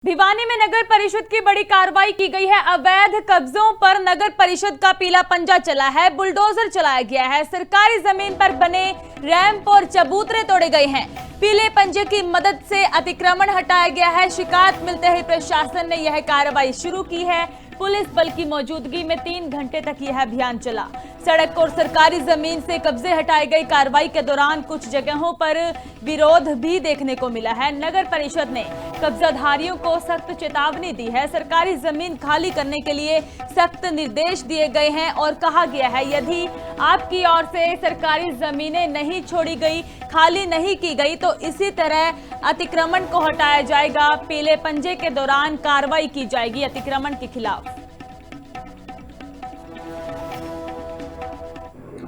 भिवानी में नगर परिषद की बड़ी कार्रवाई की गई है। अवैध कब्जों पर नगर परिषद का पीला पंजा चला है। बुलडोजर चलाया गया है। सरकारी जमीन पर बने रैंप और चबूतरे तोड़े गए हैं। पीले पंजे की मदद से अतिक्रमण हटाया गया है। शिकायत मिलते ही प्रशासन ने यह कार्रवाई शुरू की है। पुलिस बल की मौजूदगी में 3 घंटे तक यह अभियान चला। सड़क और सरकारी जमीन से कब्जे हटाए गए। कार्रवाई के दौरान कुछ जगहों पर विरोध भी देखने को मिला है। नगर परिषद ने कब्जाधारियों को सख्त चेतावनी दी है। सरकारी जमीन खाली करने के लिए सख्त निर्देश दिए गए हैं और कहा गया है यदि आपकी ओर से सरकारी जमीनें नहीं छोड़ी गई, खाली नहीं की गई तो इसी तरह अतिक्रमण को हटाया जाएगा। पीले पंजे के दौरान कार्रवाई की जाएगी अतिक्रमण के खिलाफ।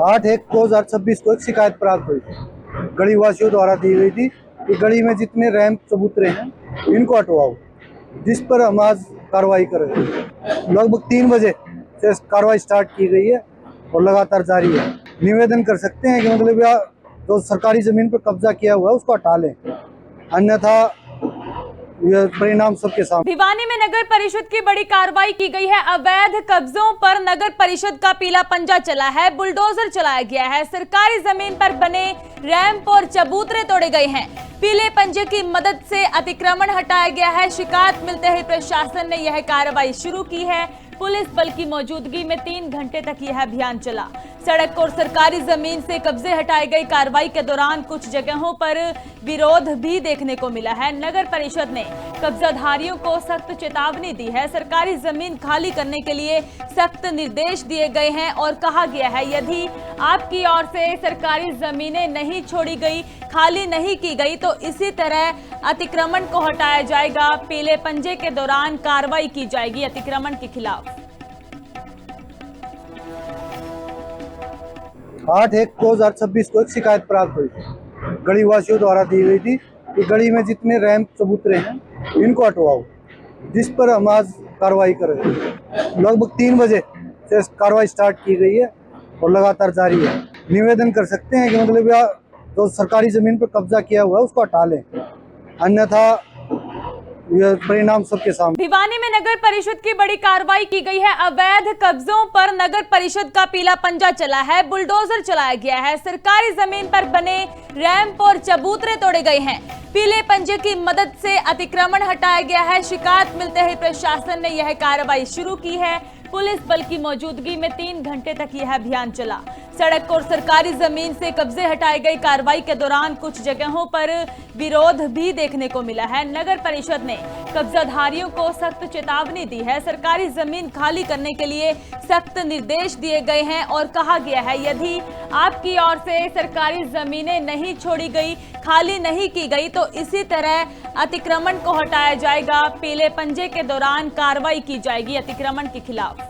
8/1/2026 को एक शिकायत प्राप्त हुई थी, गली वासियों द्वारा दी गई थी कि गली में जितने रैंप चबूतरे हैं इनको हटवाओ, जिस पर हम आज कार्रवाई कर रहे हैं। लगभग 3 बजे से कार्रवाई स्टार्ट की गई है और लगातार जारी है। निवेदन कर सकते हैं कि मतलब या जो सरकारी जमीन पर कब्जा किया हुआ है उसको हटा लें, अन्यथा यह परिणाम सबके सामने। भिवानी में नगर परिषद की बड़ी कार्रवाई की गई है। अवैध कब्जों पर नगर परिषद का पीला पंजा चला है। बुलडोजर चलाया गया है। सरकारी जमीन पर बने रैंप और चबूतरे तोड़े गए हैं। पीले पंजे की मदद से अतिक्रमण हटाया गया है। शिकायत मिलते ही प्रशासन ने यह कार्रवाई शुरू की है। पुलिस बल की मौजूदगी में 3 घंटे तक यह अभियान चला। सड़क और सरकारी जमीन से कब्जे हटाए गए। कार्रवाई के दौरान कुछ जगहों पर विरोध भी देखने को मिला है। नगर परिषद ने कब्जाधारियों को सख्त चेतावनी दी है। सरकारी जमीन खाली करने के लिए सख्त निर्देश दिए गए हैं और कहा गया है यदि आपकी ओर से सरकारी जमीनें नहीं छोड़ी गई, खाली नहीं की गई तो इसी तरह अतिक्रमण को हटाया जाएगा। पीले पंजे के दौरान कार्रवाई की जाएगी अतिक्रमण के खिलाफ। 8/1/2026 को एक शिकायत प्राप्त हुई थी, गली वासियों द्वारा दी गई थी कि गली में जितने रैंप चबूतरे हैं इनको हटवाओ, जिस पर हम आज कार्रवाई कर रहे हैं। लगभग 3 बजे से कार्रवाई स्टार्ट की गई है और लगातार जारी है। निवेदन कर सकते हैं कि मतलब या जो सरकारी जमीन पर कब्जा किया हुआ है उसको हटा लें, अन्यथा यह परिणाम सबके सामने। भिवानी में नगर परिषद की बड़ी कार्रवाई की गई है। अवैध कब्जों पर नगर परिषद का पीला पंजा चला है। बुलडोजर चलाया गया है। सरकारी जमीन पर बने रैंप और चबूतरे तोड़े गए हैं। पीले पंजे की मदद से अतिक्रमण हटाया गया है। शिकायत मिलते ही प्रशासन ने यह कार्रवाई शुरू की है। पुलिस बल की मौजूदगी में 3 घंटे तक यह अभियान चला। सड़क और सरकारी जमीन से कब्जे हटाए गए। कार्रवाई के दौरान कुछ जगहों पर विरोध भी देखने को मिला है। नगर परिषद ने कब्जाधारियों को सख्त चेतावनी दी है। सरकारी जमीन खाली करने के लिए सख्त निर्देश दिए गए हैं और कहा गया है यदि आपकी ओर से सरकारी जमीनें नहीं छोड़ी गई, खाली नहीं की गई तो इसी तरह अतिक्रमण को हटाया जाएगा। पीले पंजे के दौरान कार्रवाई की जाएगी अतिक्रमण के खिलाफ।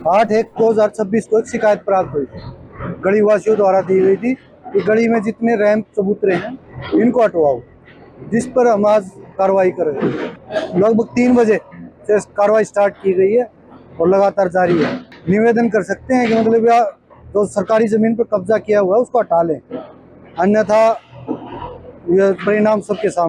8/1/2026 को एक शिकायत प्राप्त हुई थी, गली वासियों द्वारा दी गई थी कि गली में जितने रैंप चबूतरे हैं इनको हटवाओ, जिस पर हम आज कार्रवाई कर रहे हैं। लगभग 3 बजे से कार्रवाई स्टार्ट की गई है और लगातार जारी है। निवेदन कर सकते हैं कि मतलब या जो सरकारी जमीन पर कब्जा किया हुआ है उसको हटा लें, अन्यथा यह परिणाम सबके सामने।